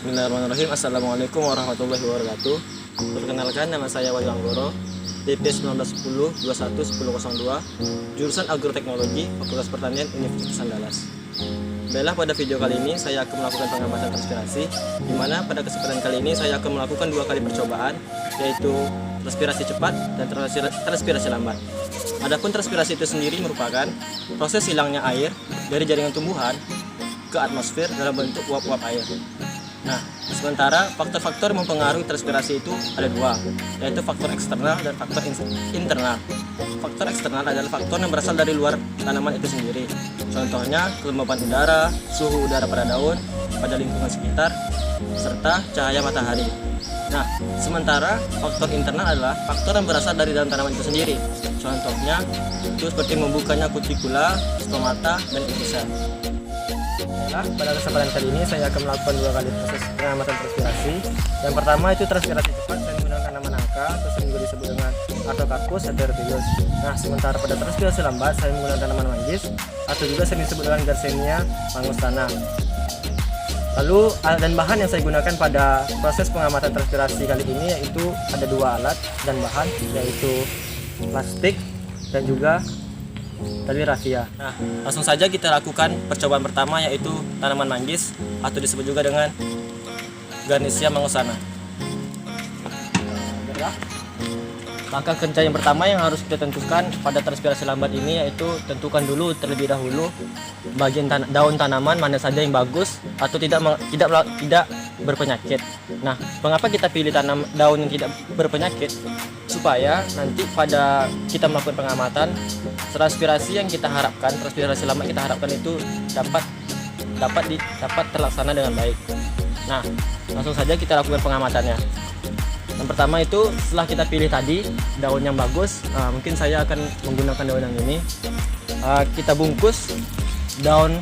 Bismillahirrahmanirrahim. Assalamualaikum warahmatullahi wabarakatuh. Perkenalkan, nama saya Wahyu Anggoro, DP 1910-21-1002, jurusan Agroteknologi, Fakultas Pertanian, Universitas Andalas. Baiklah, pada video kali ini saya akan melakukan pengamatan transpirasi, di mana pada kesempatan kali ini saya akan melakukan 2 kali percobaan, yaitu transpirasi cepat dan transpirasi lambat. Adapun transpirasi itu sendiri merupakan proses hilangnya air dari jaringan tumbuhan ke atmosfer dalam bentuk uap-uap air. Nah, sementara faktor-faktor yang mempengaruhi transpirasi itu ada 2, yaitu faktor eksternal dan faktor internal. Faktor eksternal adalah faktor yang berasal dari luar tanaman itu sendiri. Contohnya kelembaban udara, suhu udara pada daun, pada lingkungan sekitar, serta cahaya matahari. Nah, sementara faktor internal adalah faktor yang berasal dari dalam tanaman itu sendiri. Contohnya itu seperti membukanya kutikula, stomata, dan epifyse. Nah, pada kesempatan kali ini saya akan melakukan 2 kali proses pengamatan transpirasi. Yang pertama itu transpirasi cepat, saya menggunakan tanaman nangka atau sering juga disebut dengan Artocarpus heterophyllus. Nah, sementara pada transpirasi lambat saya menggunakan tanaman manggis atau juga sering disebut dengan Garcinia mangustana. Lalu alat dan bahan yang saya gunakan pada proses pengamatan transpirasi kali ini yaitu ada 2 alat dan bahan, yaitu plastik dan juga tali rafia. Nah, langsung saja kita lakukan percobaan pertama, yaitu tanaman manggis atau disebut juga dengan Garcinia mangustana. Langkah kerja yang pertama yang harus kita tentukan pada transpirasi lambat ini yaitu tentukan dulu terlebih dahulu bagian daun tanaman mana saja yang bagus atau tidak berpenyakit. Nah, mengapa kita pilih daun yang tidak berpenyakit? Supaya nanti pada kita melakukan pengamatan, transpirasi yang kita harapkan, transpirasi lambat kita harapkan itu dapat terlaksana dengan baik. Nah, langsung saja kita lakukan pengamatannya. Yang pertama itu setelah kita pilih tadi daun yang bagus, mungkin saya akan menggunakan daun yang ini. Kita bungkus daun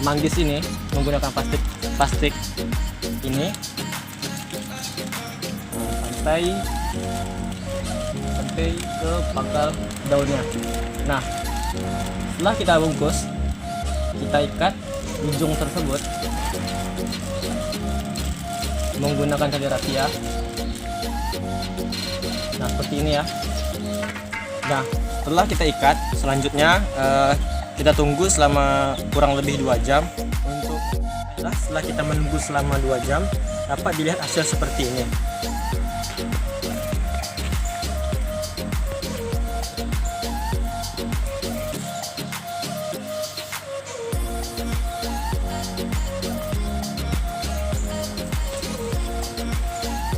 manggis ini menggunakan plastik ini sampai ke pangkal daunnya. Nah, setelah kita bungkus, kita ikat ujung tersebut menggunakan tali rafia. Nah, seperti ini ya. Nah, setelah kita ikat, selanjutnya kita tunggu selama kurang lebih 2 jam. Setelah kita menunggu selama 2 jam, dapat dilihat hasil seperti ini.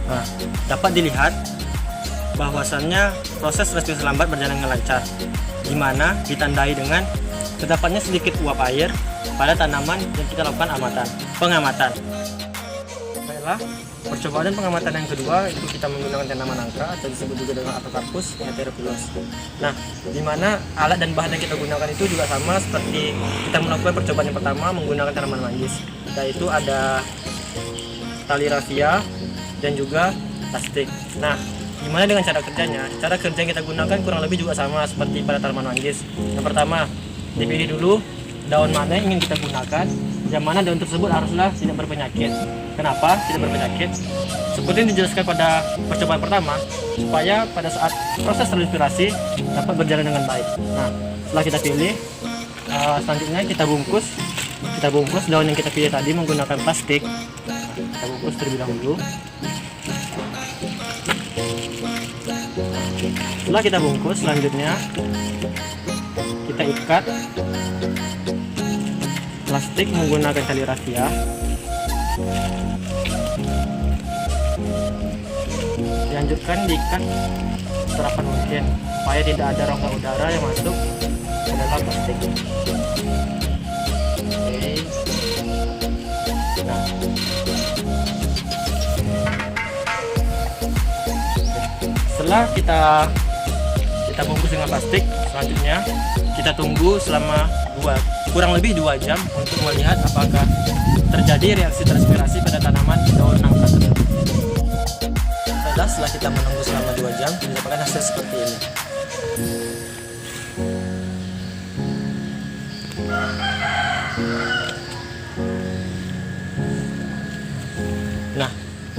Nah, dapat dilihat bahwasannya proses transpirasi lambat berjalan dengan lancar, di mana ditandai dengan terdapatnya sedikit uap air pada tanaman yang kita lakukan pengamatan. Baiklah, percobaan dan pengamatan yang kedua itu kita menggunakan tanaman nangka atau disebut juga dengan Artocarpus heterophyllus. Nah, di mana alat dan bahan yang kita gunakan itu juga sama seperti kita melakukan percobaan yang pertama menggunakan tanaman manggis, yaitu ada tali rafia dan juga plastik. Nah, gimana dengan cara kerjanya? Cara kerja yang kita gunakan kurang lebih juga sama seperti pada tanaman manggis. Yang pertama, dipilih dulu daun mana yang ingin kita gunakan, yang mana daun tersebut haruslah tidak berpenyakit. Kenapa tidak berpenyakit? Seperti yang dijelaskan pada percobaan pertama, supaya pada saat proses transpirasi dapat berjalan dengan baik. Nah, setelah kita pilih, selanjutnya kita bungkus daun yang kita pilih tadi menggunakan plastik. Kita bungkus terlebih dahulu. Setelah kita bungkus, selanjutnya kita ikat plastik menggunakan tali rafia. Dilanjutkan diikat serapat mungkin supaya tidak ada rongga udara yang masuk ke dalam plastik. Oke. Nah, setelah kita bungkus dengan plastik, selanjutnya kita tunggu selama kurang lebih 2 jam untuk melihat apakah terjadi reaksi transpirasi pada tanaman daun nangka tersebut. Setelah kita menunggu selama 2 jam, mendapatkan hasil seperti ini.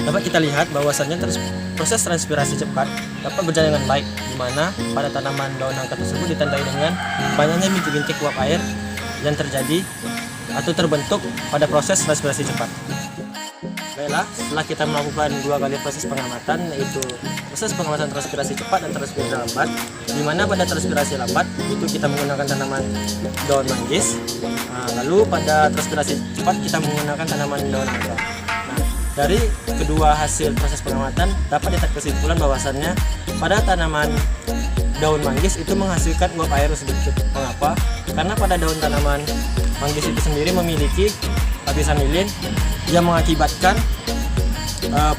dapat kita lihat bahwasannya proses transpirasi cepat dapat berjalan dengan baik, di mana pada tanaman daun nangka tersebut ditandai dengan banyaknya bintik-bintik uap air yang terjadi atau terbentuk pada proses transpirasi cepat. Baiklah, setelah kita melakukan 2 kali proses pengamatan, yaitu proses pengamatan transpirasi cepat dan transpirasi lambat, di mana pada transpirasi lambat itu kita menggunakan tanaman daun manggis, lalu pada transpirasi cepat kita menggunakan tanaman daun nangka. Dari kedua hasil proses pengamatan dapat ditarik kesimpulan bahwasannya pada tanaman daun manggis itu menghasilkan uap air sedikit. Mengapa? Karena pada daun tanaman manggis itu sendiri memiliki lapisan lilin yang mengakibatkan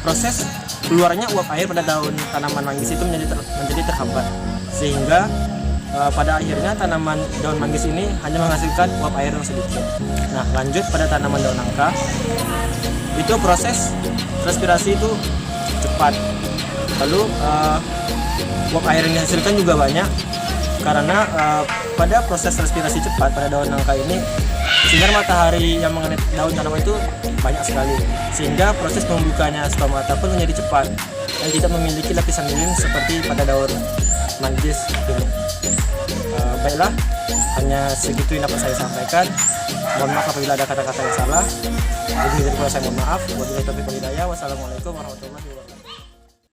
proses keluarnya uap air pada daun tanaman manggis itu menjadi terhambat, sehingga pada akhirnya tanaman daun manggis ini hanya menghasilkan uap air yang sedikit. Nah, lanjut pada tanaman daun nangka, itu proses transpirasi itu cepat, lalu uap air yang dihasilkan juga banyak, karena pada proses transpirasi cepat pada daun nangka ini sinar matahari yang mengenai daun tanaman itu banyak sekali, sehingga proses pembukanya stomata pun menjadi cepat dan tidak memiliki lapisan lilin seperti pada daun manggis ini. Baiklah, hanya segitu yang dapat saya sampaikan. Mohon maaf apabila ada kata-kata yang salah. Jadi saya mohon maaf. Wabillahi taufiq wal hidayah. Wassalamualaikum warahmatullahi wabarakatuh.